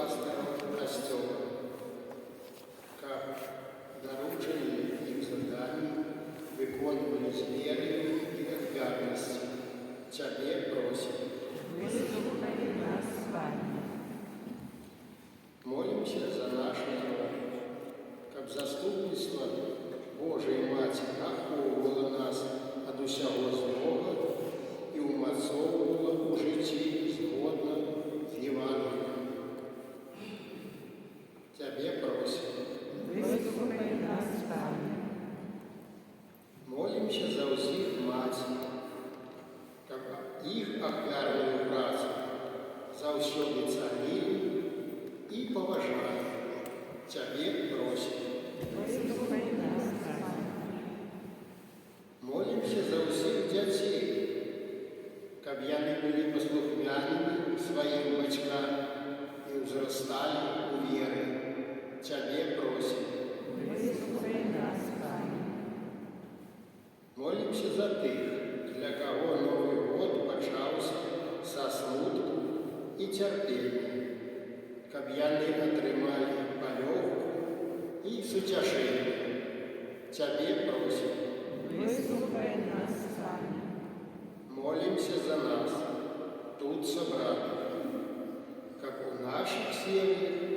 пастыраў касцёла, каб даручанні ім заданні выконвалі з верай і адказнасцю. Цябе просім. Выслухай нас, Пане. Молимся за наш народ, каб заступніцтва Божай Маці ахоўвала нас ад усяго злога і ўмацоўвала ў жыцці згодна з Евангеліем. Цябе просім. Выслухай нас, Пане. Молимся за ўсіх маці, каб іх ахвярную працу заўсёды цанілі і паважалі. Цябе просім. Выслухай нас, Пане. Молимся за ўсіх дзяцей, каб яны былі паслухмянымі сваім бацькам і ўзрасталі ў веры. Цябе просім. Выслухай нас, Пане. Молимся за тых, для каго Новы год пачаўся са смутку і цярпення, каб яны атрымалі палёгку і суцяшэнне. Цябе просім. Выслухай нас, Пане. Молимся за нас, тут сабраных, каб у наших сем'ях